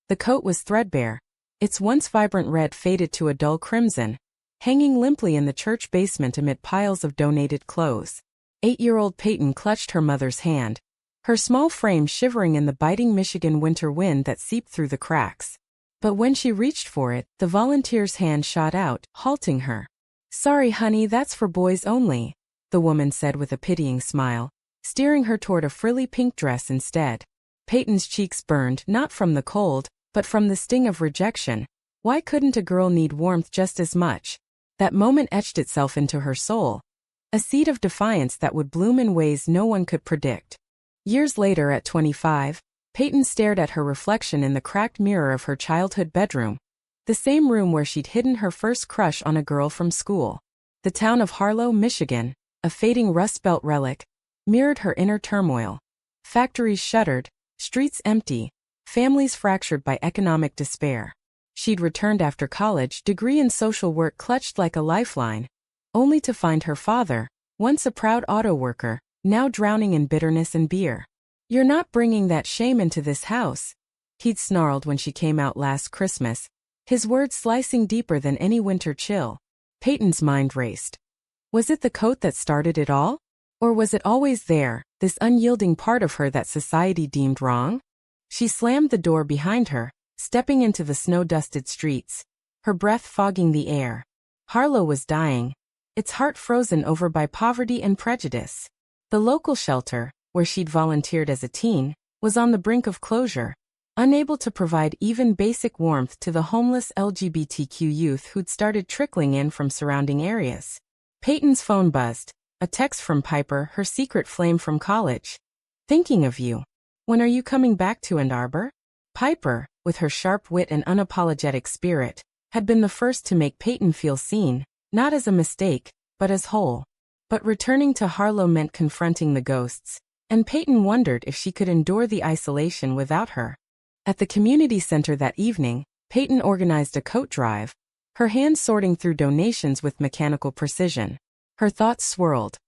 The coat was threadbare. Its once vibrant red faded to a dull crimson, hanging limply in the church basement amid piles of donated clothes. 8-year-old Peyton clutched her mother's hand, her small frame shivering in the biting Michigan winter wind that seeped through the cracks. But when she reached for it, the volunteer's hand shot out, halting her. "Sorry, honey, that's for boys only," the woman said with a pitying smile, steering her toward a frilly pink dress instead. Peyton's cheeks burned, not from the cold, but from the sting of rejection. Why couldn't a girl need warmth just as much? That moment etched itself into her soul, a seed of defiance that would bloom in ways no one could predict. Years later, at 25, Peyton stared at her reflection in the cracked mirror of her childhood bedroom, the same room where she'd hidden her first crush on a girl from school. The town of Harlow, Michigan, a fading Rust Belt relic, mirrored her inner turmoil. Factories shuttered, streets empty, families fractured by economic despair. She'd returned after college, degree in social work clutched like a lifeline, only to find her father, once a proud auto worker, now drowning in bitterness and beer. "You're not bringing that shame into this house," he'd snarled when she came out last Christmas, his words slicing deeper than any winter chill. Peyton's mind raced. Was it the coat that started it all? Or was it always there, this unyielding part of her that society deemed wrong? She slammed the door behind her, stepping into the snow-dusted streets, her breath fogging the air. Harlow was dying, its heart frozen over by poverty and prejudice. The local shelter, where she'd volunteered as a teen, was on the brink of closure, unable to provide even basic warmth to the homeless LGBTQ youth who'd started trickling in from surrounding areas. Peyton's phone buzzed, a text from Piper, her secret flame from college. "Thinking of you. When are you coming back to Ann Arbor?" Piper, with her sharp wit and unapologetic spirit, had been the first to make Peyton feel seen, not as a mistake, but as whole. But returning to Harlow meant confronting the ghosts, and Peyton wondered if she could endure the isolation without her. At the community center that evening, Peyton organized a coat drive, her hands sorting through donations with mechanical precision. Her thoughts swirled.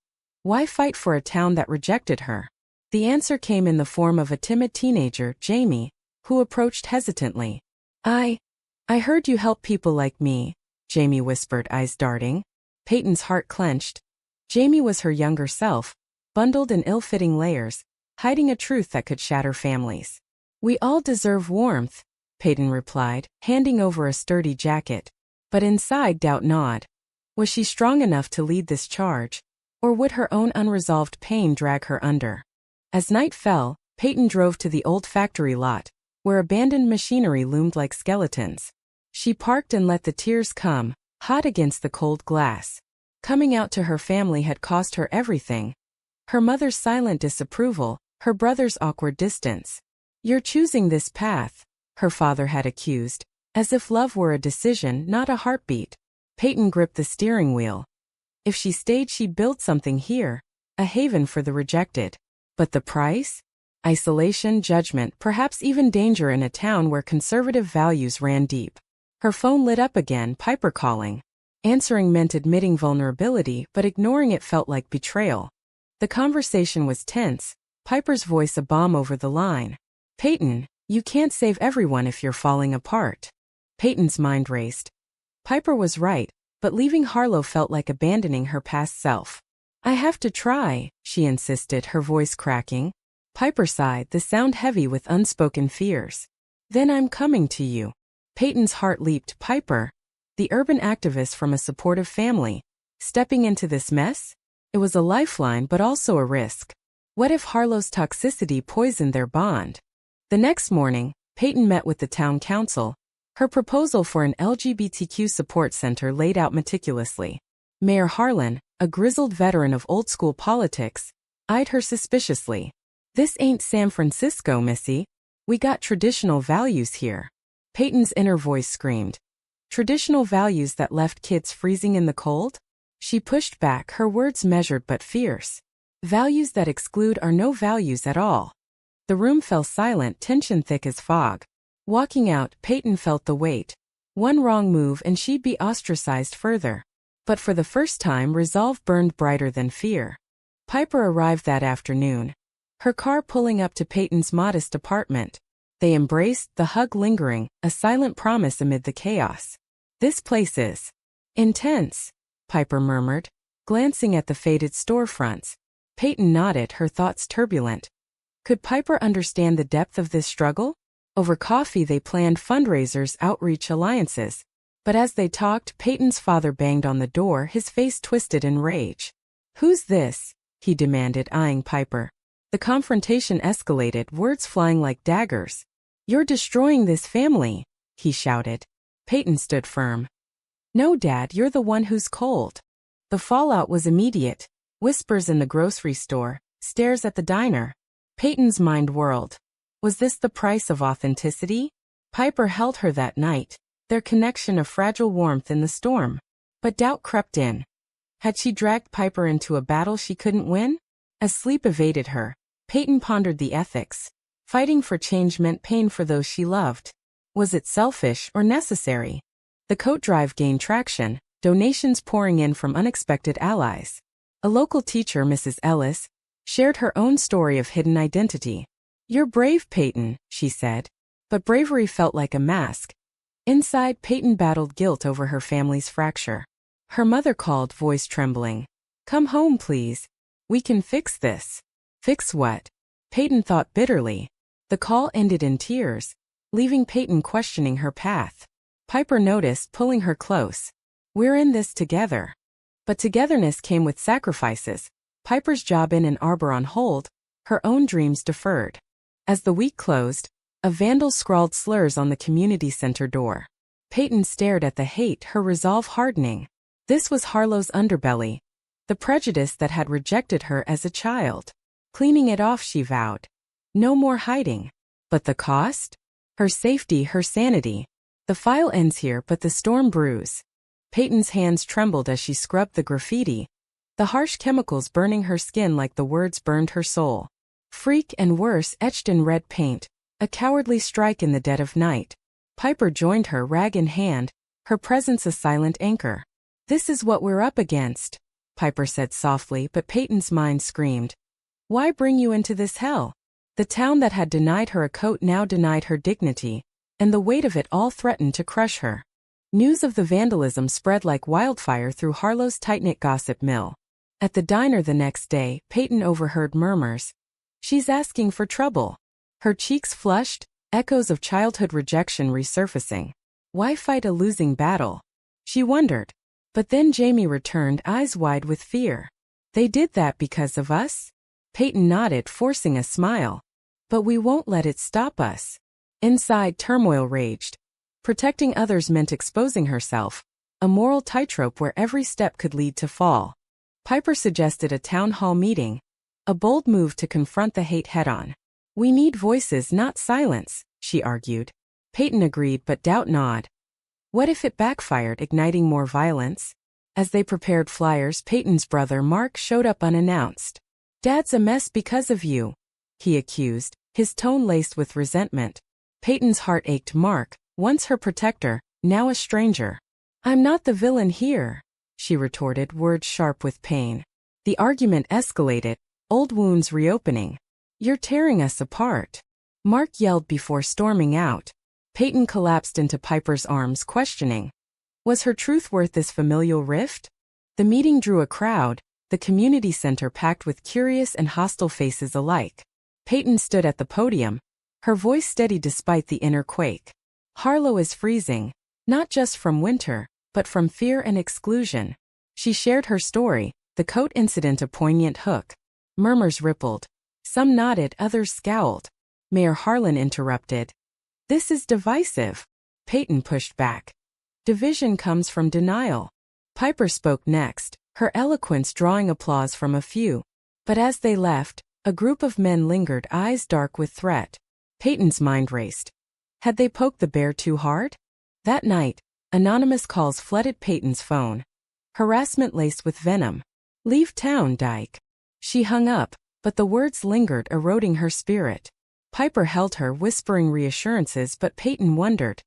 Why fight for a town that rejected her? The answer came in the form of a timid teenager, Jamie, who approached hesitantly. I heard you help people like me," Jamie whispered, eyes darting. Peyton's heart clenched. Jamie was her younger self, bundled in ill-fitting layers, hiding a truth that could shatter families. "We all deserve warmth," Peyton replied, handing over a sturdy jacket. But inside doubt gnawed. Was she strong enough to lead this charge? Or would her own unresolved pain drag her under? As night fell, Peyton drove to the old factory lot, where abandoned machinery loomed like skeletons. She parked and let the tears come, hot against the cold glass. Coming out to her family had cost her everything. Her mother's silent disapproval, her brother's awkward distance. "You're choosing this path," her father had accused, as if love were a decision, not a heartbeat. Peyton gripped the steering wheel. If she stayed, she'd build something here, a haven for the rejected. But the price? Isolation, judgment, perhaps even danger in a town where conservative values ran deep. Her phone lit up again, Piper calling. Answering meant admitting vulnerability, but ignoring it felt like betrayal. The conversation was tense, Piper's voice a bomb over the line. "Peyton, you can't save everyone if you're falling apart." Peyton's mind raced. Piper was right, but leaving Harlow felt like abandoning her past self. "I have to try," she insisted, her voice cracking. Piper sighed, the sound heavy with unspoken fears. "Then I'm coming to you." Peyton's heart leaped. Piper, the urban activist from a supportive family, stepping into this mess? It was a lifeline but also a risk. What if Harlow's toxicity poisoned their bond? The next morning, Peyton met with the town council, her proposal for an LGBTQ support center laid out meticulously. Mayor Harlan, a grizzled veteran of old-school politics, eyed her suspiciously. "This ain't San Francisco, missy. We got traditional values here." Peyton's inner voice screamed. Traditional values that left kids freezing in the cold? She pushed back, her words measured but fierce. "Values that exclude are no values at all." The room fell silent, tension thick as fog. Walking out, Peyton felt the weight. One wrong move and she'd be ostracized further. But for the first time, resolve burned brighter than fear. Piper arrived that afternoon, her car pulling up to Peyton's modest apartment. They embraced, the hug lingering, a silent promise amid the chaos. This place is intense, Piper murmured, glancing at the faded storefronts. Peyton nodded, her thoughts turbulent. Could Piper understand the depth of this struggle? Over coffee they planned fundraisers, outreach, alliances. But as they talked, Peyton's father banged on the door, his face twisted in rage. "Who's this?" he demanded, eyeing Piper. The confrontation escalated, words flying like daggers. "You're destroying this family," he shouted. Peyton stood firm. "No, Dad, you're the one who's cold." The fallout was immediate. Whispers in the grocery store, stares at the diner. Peyton's mind whirled. Was this the price of authenticity? Piper held her that night, their connection a fragile warmth in the storm. But doubt crept in. Had she dragged Piper into a battle she couldn't win? As sleep evaded her, Peyton pondered the ethics. Fighting for change meant pain for those she loved. Was it selfish or necessary? The coat drive gained traction, donations pouring in from unexpected allies. A local teacher, Mrs. Ellis, shared her own story of hidden identity. "You're brave, Peyton," she said. But bravery felt like a mask. Inside, Peyton battled guilt over her family's fracture. Her mother called, voice trembling. "Come home, please. We can fix this." Fix what? Peyton thought bitterly. The call ended in tears, leaving Peyton questioning her path. Piper noticed, pulling her close. "We're in this together." But togetherness came with sacrifices. Piper's job in Ann Arbor on hold, her own dreams deferred. As the week closed, a vandal scrawled slurs on the community center door. Peyton stared at the hate, her resolve hardening. This was Harlow's underbelly, the prejudice that had rejected her as a child. Cleaning it off, she vowed. No more hiding. But the cost? Her safety, her sanity. The file ends here, but the storm brews. Peyton's hands trembled as she scrubbed the graffiti, the harsh chemicals burning her skin like the words burned her soul. Freak and worse etched in red paint, a cowardly strike in the dead of night. Piper joined her, rag in hand, her presence a silent anchor. "This is what we're up against," Piper said softly, but Peyton's mind screamed. Why bring you into this hell? The town that had denied her a coat now denied her dignity, and the weight of it all threatened to crush her. News of the vandalism spread like wildfire through Harlow's tight-knit gossip mill. At the diner the next day, Peyton overheard murmurs. "She's asking for trouble." Her cheeks flushed, echoes of childhood rejection resurfacing. Why fight a losing battle? She wondered. But then Jamie returned, eyes wide with fear. "They did that because of us?" Peyton nodded, forcing a smile. "But we won't let it stop us." Inside, turmoil raged. Protecting others meant exposing herself, a moral tightrope where every step could lead to fall. Piper suggested a town hall meeting, a bold move to confront the hate head-on. "We need voices, not silence," she argued. Peyton agreed, but doubt gnawed. What if it backfired, igniting more violence? As they prepared flyers, Peyton's brother Mark showed up unannounced. "Dad's a mess because of you," he accused, his tone laced with resentment. Peyton's heart ached. Mark, once her protector, now a stranger. "I'm not the villain here," she retorted, words sharp with pain. The argument escalated, old wounds reopening. "You're tearing us apart," Mark yelled before storming out. Peyton collapsed into Piper's arms, questioning. Was her truth worth this familial rift? The meeting drew a crowd, the community center packed with curious and hostile faces alike. Peyton stood at the podium, her voice steady despite the inner quake. "Harlow is freezing, not just from winter, but from fear and exclusion." She shared her story, the coat incident a poignant hook. Murmurs rippled. Some nodded, others scowled. Mayor Harlan interrupted. "This is divisive." Peyton pushed back. "Division comes from denial." Piper spoke next, her eloquence drawing applause from a few. But as they left, a group of men lingered, eyes dark with threat. Peyton's mind raced. Had they poked the bear too hard? That night, anonymous calls flooded Peyton's phone. Harassment laced with venom. "Leave town, Dyke." She hung up, but the words lingered, eroding her spirit. Piper held her, whispering reassurances, but Peyton wondered.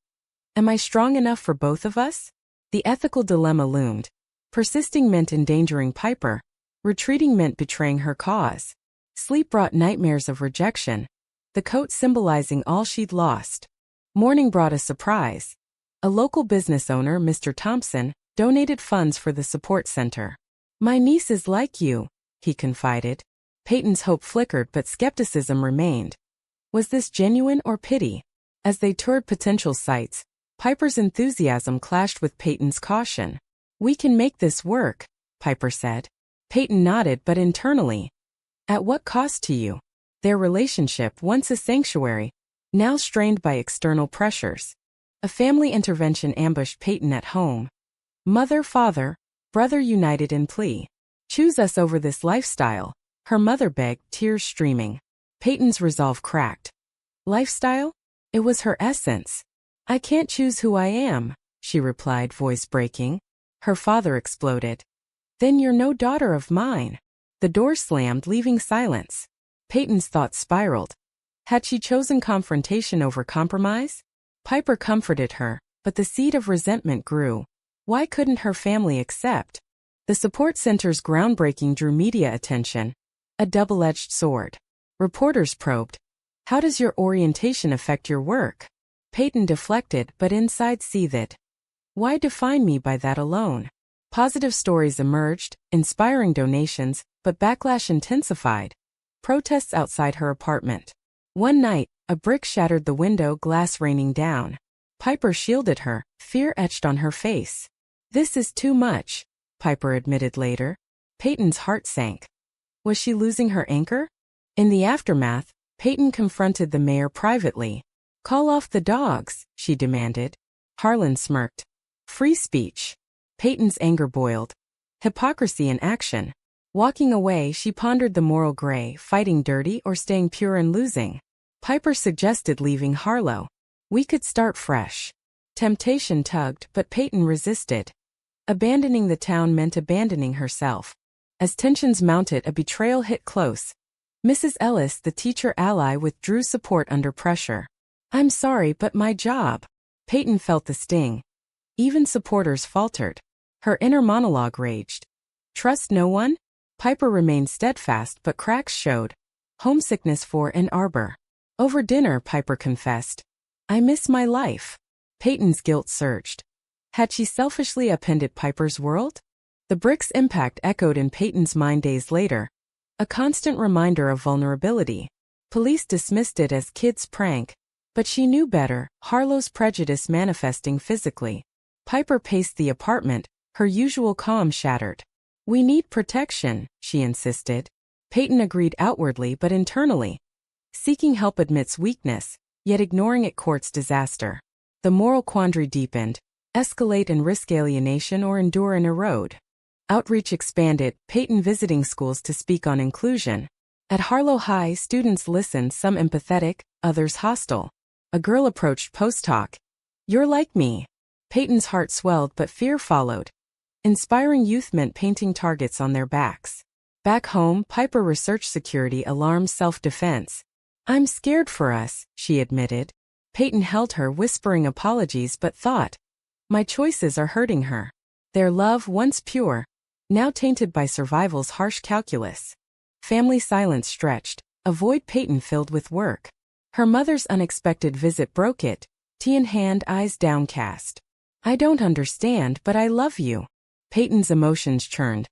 Am I strong enough for both of us? The ethical dilemma loomed. Persisting meant endangering Piper. Retreating meant betraying her cause. Sleep brought nightmares of rejection. the coat symbolizing all she'd lost. Morning brought a surprise. A local business owner, Mr. Thompson, donated funds for the support center. "My niece is like you," he confided. Peyton's hope flickered but skepticism remained. Was this genuine or pity? As they toured potential sites, Piper's enthusiasm clashed with Peyton's caution. "We can make this work," Piper said. Peyton nodded but internally. At what cost to you? Their relationship, once a sanctuary, now strained by external pressures. A family intervention ambushed Peyton at home. Mother, father, brother united in plea. "Choose us over this lifestyle," her mother begged, tears streaming. Peyton's resolve cracked. Lifestyle? It was her essence. "I can't choose who I am," she replied, voice breaking. Her father exploded. "Then you're no daughter of mine." The door slammed, leaving silence. Peyton's thoughts spiraled. Had she chosen confrontation over compromise? Piper comforted her, but the seed of resentment grew. Why couldn't her family accept? The support center's groundbreaking drew media attention. A double-edged sword. Reporters probed. "How does your orientation affect your work?" Peyton deflected but inside seethed. "Why define me by that alone?" Positive stories emerged, inspiring donations, but backlash intensified. Protests outside her apartment. One night, a brick shattered the window, glass raining down. Piper shielded her, fear etched on her face. "This is too much," Piper admitted later. Peyton's heart sank. Was she losing her anchor? In the aftermath, Peyton confronted the mayor privately. "Call off the dogs," she demanded. Harlan smirked. "Free speech." Peyton's anger boiled. Hypocrisy in action. Walking away, she pondered the moral gray, fighting dirty or staying pure and losing. Piper suggested leaving Harlow. "We could start fresh." Temptation tugged, but Peyton resisted. Abandoning the town meant abandoning herself. As tensions mounted, a betrayal hit close. Mrs. Ellis, the teacher ally, withdrew support under pressure. "I'm sorry, but my job." Peyton felt the sting. Even supporters faltered. Her inner monologue raged. Trust no one? Piper remained steadfast, but cracks showed. Homesickness for Ann Arbor. Over dinner, Piper confessed. "I miss my life." Peyton's guilt surged. Had she selfishly upended Piper's world? The brick's impact echoed in Peyton's mind days later. A constant reminder of vulnerability. Police dismissed it as kids' prank. But she knew better, Harlow's prejudice manifesting physically. Piper paced the apartment, her usual calm shattered. "We need protection," she insisted. Peyton agreed outwardly but internally. Seeking help admits weakness, yet ignoring it courts disaster. The moral quandary deepened. Escalate and risk alienation or endure and erode. Outreach expanded, Peyton visiting schools to speak on inclusion. At Harlow High, students listened, some empathetic, others hostile. A girl approached post-talk. "You're like me." Peyton's heart swelled but fear followed. Inspiring youth meant painting targets on their backs. Back home, Piper researched security alarms, self-defense. "I'm scared for us," she admitted. Peyton held her, whispering apologies but thought. My choices are hurting her. Their love, once pure, now tainted by survival's harsh calculus. Family silence stretched, a void Peyton filled with work. Her mother's unexpected visit broke it, tea in hand, eyes downcast. "I don't understand, but I love you." Peyton's emotions churned.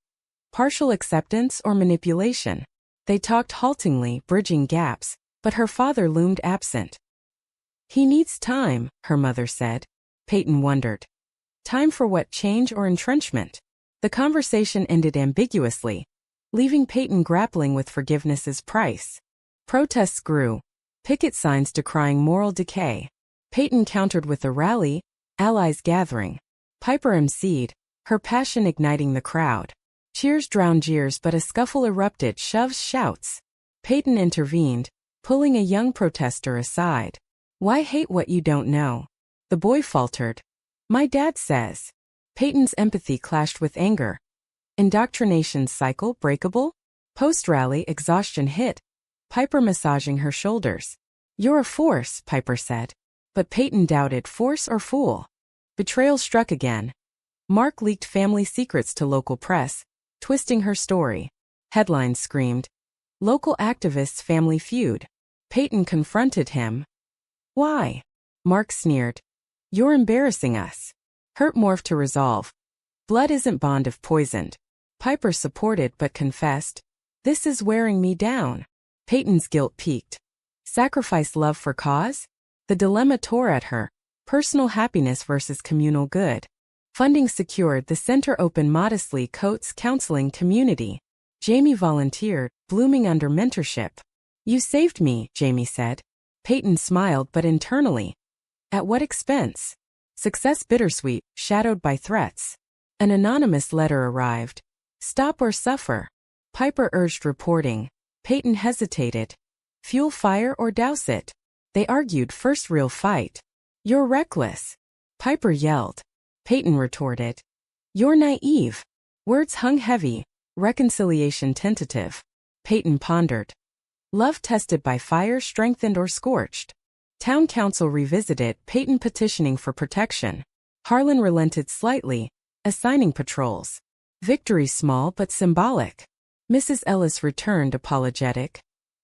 Partial acceptance or manipulation? They talked haltingly, bridging gaps, but her father loomed absent. "He needs time," her mother said. Peyton wondered. Time for what, change or entrenchment? The conversation ended ambiguously, leaving Peyton grappling with forgiveness's price. Protests grew. Picket signs decrying moral decay. Peyton countered with a rally, allies gathering. Piper emceed, her passion igniting the crowd. Cheers drowned jeers, but a scuffle erupted, shoves, shouts. Peyton intervened, pulling a young protester aside. "Why hate what you don't know?" The boy faltered. "My dad says." Peyton's empathy clashed with anger. Indoctrination's cycle breakable? Post-rally, exhaustion hit. Piper massaging her shoulders. "You're a force," Piper said. But Peyton doubted, force or fool. Betrayal struck again. Mark leaked family secrets to local press, twisting her story. Headlines screamed, "Local activists' family feud." Peyton confronted him. Why? Mark sneered. You're embarrassing us. Hurt morphed to resolve. Blood isn't bond if poisoned. Piper supported but confessed. This is wearing me down. Peyton's guilt peaked. Sacrifice love for cause? The dilemma tore at her. Personal happiness versus communal good. Funding secured, the center opened modestly. Coates Counseling Community. Jamie volunteered, blooming under mentorship. You saved me, Jamie said. Peyton smiled but internally. At what expense? Success bittersweet, shadowed by threats. An anonymous letter arrived. Stop or suffer. Piper urged reporting. Peyton hesitated. Fuel fire or douse it? They argued. First real fight. You're reckless. Piper yelled. Peyton retorted. You're naive. Words hung heavy. Reconciliation tentative. Peyton pondered. Love tested by fire, strengthened or scorched. Town council revisited. Peyton petitioning for protection. Harlan relented slightly, assigning patrols. Victory small but symbolic. Mrs. Ellis returned apologetic.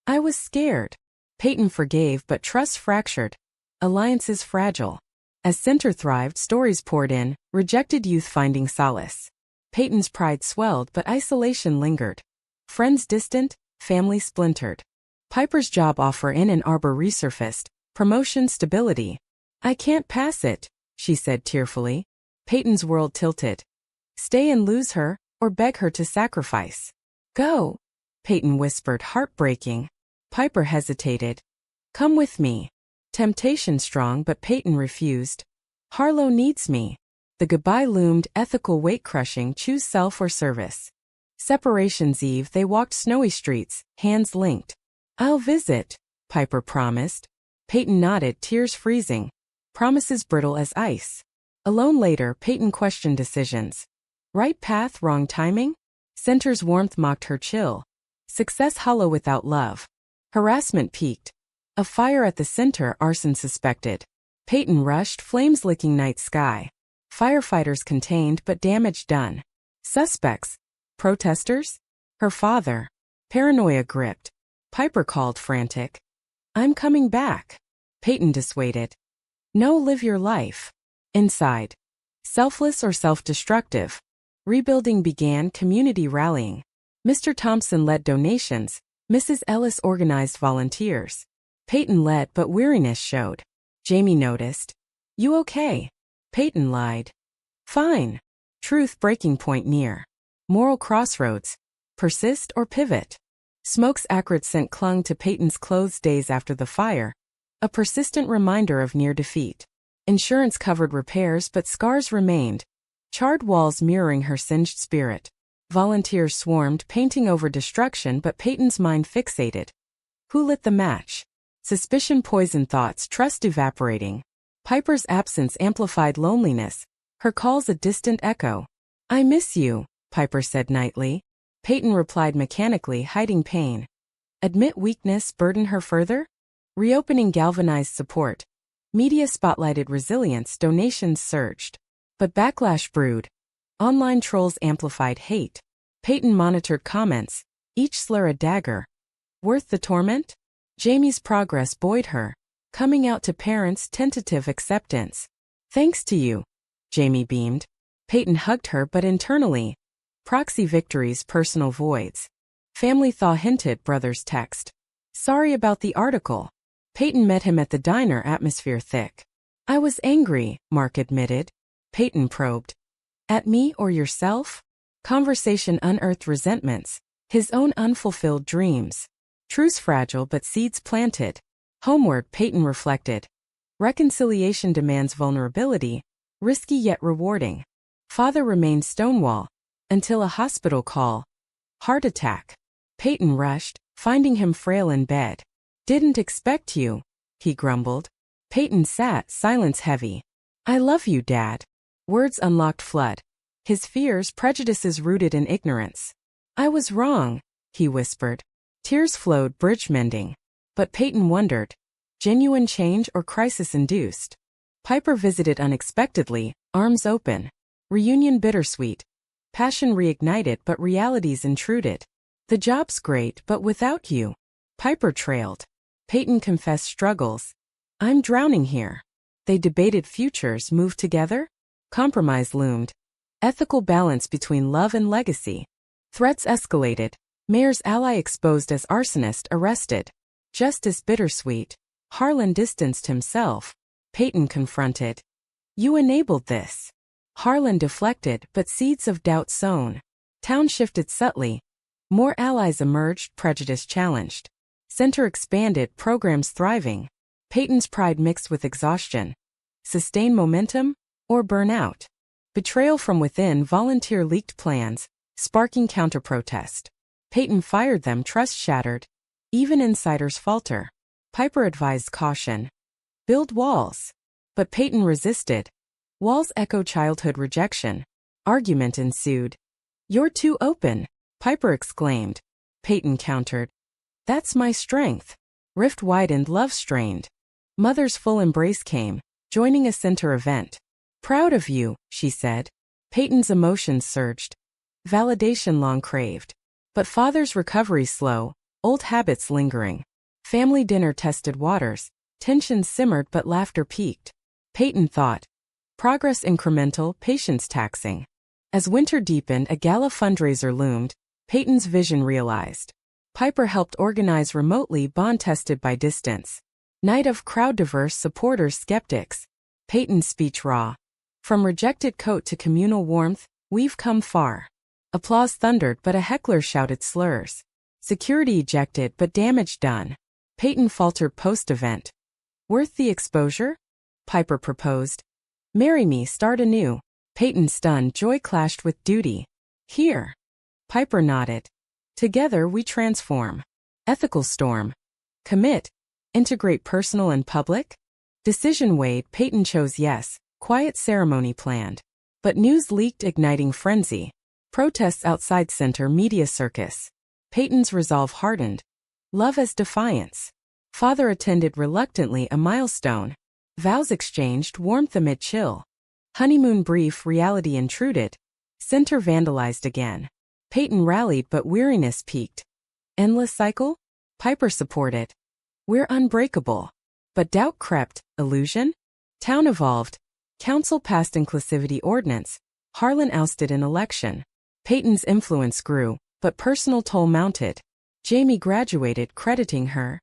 I was scared. Peyton forgave but trust fractured. Alliances fragile. As center thrived, stories poured in, rejected youth finding solace. Peyton's pride swelled but isolation lingered. Friends distant, family splintered. Piper's job offer in Ann Arbor resurfaced. Promotion stability. I can't pass it, she said tearfully. Peyton's world tilted. Stay and lose her, or beg her to sacrifice. Go, Peyton whispered, heartbreaking. Piper hesitated. Come with me. Temptation strong but Peyton refused. Harlow needs me. The goodbye loomed, ethical weight crushing, choose self or service. Separation's eve, they walked snowy streets, hands linked. I'll visit, Piper promised. Peyton nodded, tears freezing. Promises brittle as ice. Alone later, Peyton questioned decisions. Right path, wrong timing? Center's warmth mocked her chill. Success hollow without love. Harassment peaked. A fire at the center, arson suspected. Peyton rushed, flames licking night sky. Firefighters contained but damage done. Suspects? Protesters? Her father. Paranoia gripped. Piper called frantic. I'm coming back. Peyton dissuaded. No, live your life. Inside. Selfless or self-destructive. Rebuilding began, community rallying. Mr. Thompson led donations. Mrs. Ellis organized volunteers. Peyton led but weariness showed. Jamie noticed. You okay? Peyton lied. Fine. Truth breaking point near. Moral crossroads. Persist or pivot. Smoke's acrid scent clung to Peyton's clothes days after the fire. A persistent reminder of near defeat. Insurance covered repairs but scars remained. Charred walls mirroring her singed spirit. Volunteers swarmed, painting over destruction but Peyton's mind fixated. Who lit the match? Suspicion poisoned thoughts, trust evaporating. Piper's absence amplified loneliness. Her calls a distant echo. I miss you, Piper said nightly. Peyton replied mechanically, hiding pain. Admit weakness burden her further? Reopening galvanized support. Media spotlighted resilience, donations surged. But backlash brewed. Online trolls amplified hate. Peyton monitored comments, each slur a dagger. Worth the torment? Jamie's progress buoyed her. Coming out to parents, tentative acceptance. Thanks to you, Jamie beamed. Peyton hugged her but internally. Proxy victories, personal voids. Family thaw hinted, brothers text. Sorry about the article. Peyton met him at the diner, atmosphere thick. I was angry, Mark admitted. Peyton probed. At me or yourself? Conversation unearthed resentments. His own unfulfilled dreams. Truce fragile but seeds planted. Homeward, Peyton reflected. Reconciliation demands vulnerability, risky yet rewarding. Father remained Stonewall. Until a hospital call. Heart attack. Peyton rushed, finding him frail in bed. Didn't expect you, he grumbled. Peyton sat, silence heavy. I love you, Dad. Words unlocked flood. His fears, prejudices rooted in ignorance. I was wrong, he whispered. Tears flowed, bridge mending. But Peyton wondered. Genuine change or crisis-induced? Piper visited unexpectedly, arms open. Reunion bittersweet. Passion reignited but realities intruded. The job's great but without you. Piper trailed. Peyton confessed struggles. I'm drowning here. They debated futures, moved together? Compromise loomed. Ethical balance between love and legacy. Threats escalated. Mayor's ally exposed as arsonist arrested. Justice bittersweet. Harlan distanced himself. Peyton confronted. You enabled this. Harlan deflected, but seeds of doubt sown. Town shifted subtly. More allies emerged, prejudice challenged. Center expanded, programs thriving. Peyton's pride mixed with exhaustion. Sustain momentum or burnout? Betrayal from within, volunteer leaked plans, sparking counter-protest. Peyton fired them, trust shattered. Even insiders falter. Piper advised caution. Build walls. But Peyton resisted. Walls echo childhood rejection. Argument ensued. You're too open, Piper exclaimed. Peyton countered. That's my strength. Rift widened, love strained. Mother's full embrace came, joining a center event. Proud of you, she said. Peyton's emotions surged. Validation long craved. But father's recovery slow, old habits lingering. Family dinner tested waters. Tensions simmered but laughter peaked. Peyton thought. Progress incremental, patience taxing. As winter deepened, a gala fundraiser loomed. Peyton's vision realized. Piper helped organize remotely, bond tested by distance. Night of crowd, diverse supporters, skeptics. Peyton's speech raw. From rejected coat to communal warmth, we've come far. Applause thundered, but a heckler shouted slurs. Security ejected, but damage done. Peyton faltered post-event. Worth the exposure? Piper proposed. Marry me, start anew. Peyton stunned, joy clashed with duty. Here. Piper nodded. Together we transform. Ethical storm. Commit. Integrate personal and public? Decision weighed, Peyton chose yes. Quiet ceremony planned. But news leaked, igniting frenzy. Protests outside center, media circus. Peyton's resolve hardened. Love as defiance. Father attended reluctantly, a milestone. Vows exchanged, warmth amid chill. Honeymoon brief, reality intruded. Center vandalized again. Peyton rallied, but weariness peaked. Endless cycle? Piper supported. We're unbreakable. But doubt crept. Illusion? Town evolved. Council passed inclusivity ordinance. Harlan ousted in election. Peyton's influence grew, but personal toll mounted. Jamie graduated, crediting her.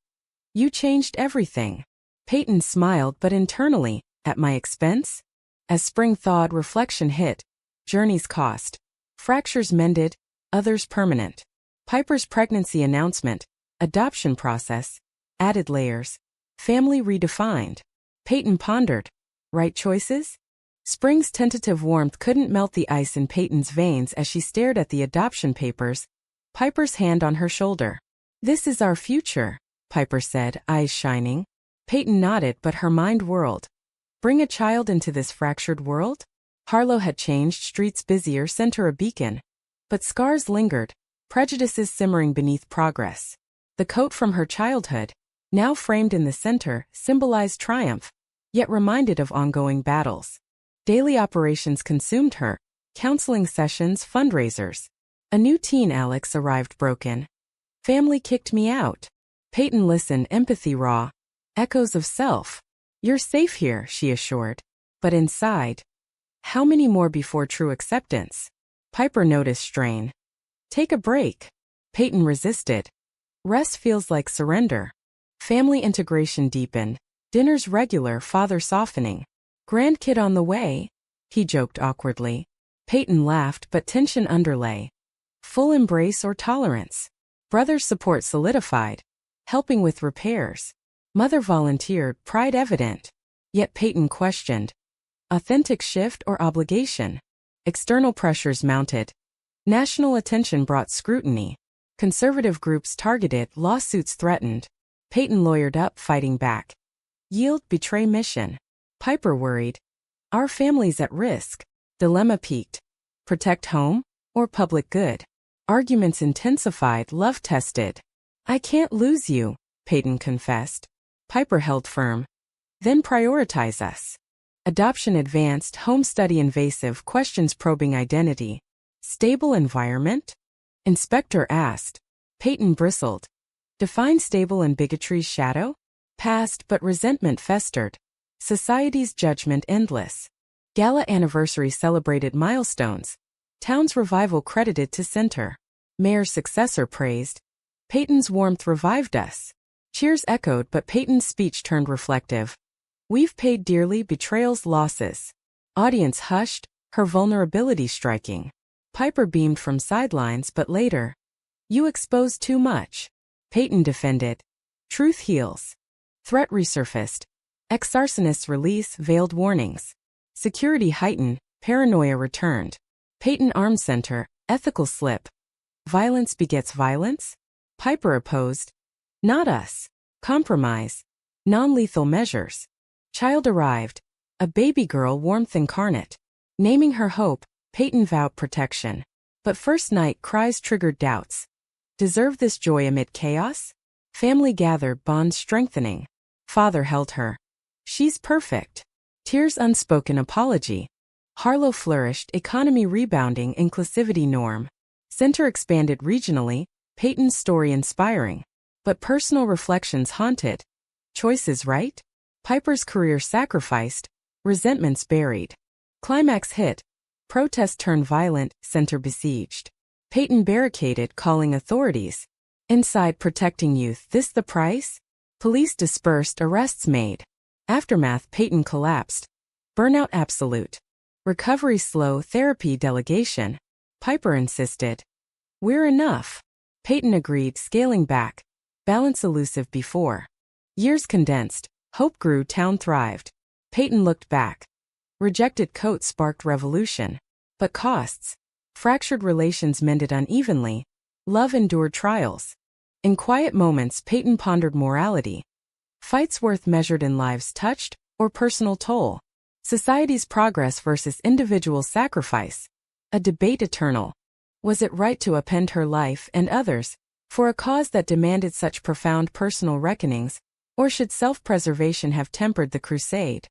You changed everything. Peyton smiled, but internally, at my expense? As spring thawed, reflection hit. Journeys cost. Fractures mended, others permanent. Piper's pregnancy announcement. Adoption process. Added layers. Family redefined. Peyton pondered. Right choices? Spring's tentative warmth couldn't melt the ice in Peyton's veins as she stared at the adoption papers. Piper's hand on her shoulder. This is our future, Piper said, eyes shining. Peyton nodded, but her mind whirled. Bring a child into this fractured world? Harlow had changed, streets busier, center a beacon. But scars lingered, prejudices simmering beneath progress. The coat from her childhood, now framed in the center, symbolized triumph, yet reminded of ongoing battles. Daily operations consumed her, counseling sessions, fundraisers. A new teen, Alex, arrived broken. Family kicked me out. Peyton listened, empathy raw. Echoes of self. You're safe here, she assured. But inside, how many more before true acceptance? Piper noticed strain. Take a break. Peyton resisted. Rest feels like surrender. Family integration deepened. Dinners regular, father softening. Grandkid on the way? He joked awkwardly. Peyton laughed, but tension underlay. Full embrace or tolerance? Brother's support solidified. Helping with repairs. Mother volunteered, pride evident. Yet Peyton questioned. Authentic shift or obligation? External pressures mounted. National attention brought scrutiny. Conservative groups targeted, lawsuits threatened. Peyton lawyered up, fighting back. Yield, betray mission. Piper worried. Our family's at risk. Dilemma peaked. Protect home or public good? Arguments intensified, love tested. I can't lose you, Peyton confessed. Piper held firm. Then prioritize us. Adoption advanced, home study invasive, questions probing identity. Stable environment? Inspector asked. Peyton bristled. Define stable and bigotry's shadow? Past, but resentment festered. Society's judgment endless. Gala anniversary celebrated milestones. Town's revival credited to center. Mayor's successor praised. Peyton's warmth revived us. Cheers echoed, but Peyton's speech turned reflective. We've paid dearly betrayal's losses. Audience hushed, her vulnerability striking. Piper beamed from sidelines, but later. You exposed too much. Peyton defended. Truth heals. Threat resurfaced. Ex-arsonist's release veiled warnings. Security heightened, paranoia returned. Peyton armed center, ethical slip. Violence begets violence? Piper opposed. Not us. Compromise. Non-lethal measures. Child arrived. A baby girl, warmth incarnate. Naming her Hope, Peyton vowed protection. But first night cries triggered doubts. Deserve this joy amid chaos? Family gathered, bonds strengthening. Father held her. She's perfect. Tears unspoken apology. Harlow flourished, economy rebounding, inclusivity norm. Center expanded regionally, Peyton's story inspiring. But personal reflections haunted. Choices right? Piper's career sacrificed. Resentments buried. Climax hit. Protest turned violent, center besieged. Peyton barricaded, calling authorities. Inside protecting youth, this the price? Police dispersed, arrests made. Aftermath, Peyton collapsed. Burnout absolute. Recovery slow, therapy delegation. Piper insisted. We're enough. Peyton agreed, scaling back. Balance elusive before. Years condensed. Hope grew, town thrived. Peyton looked back. Rejected coat sparked revolution. But costs. Fractured relations mended unevenly. Love endured trials. In quiet moments, Peyton pondered morality. Fights worth measured in lives touched, or personal toll. Society's progress versus individual sacrifice. A debate eternal. Was it right to upend her life and others for a cause that demanded such profound personal reckonings, or should self-preservation have tempered the crusade?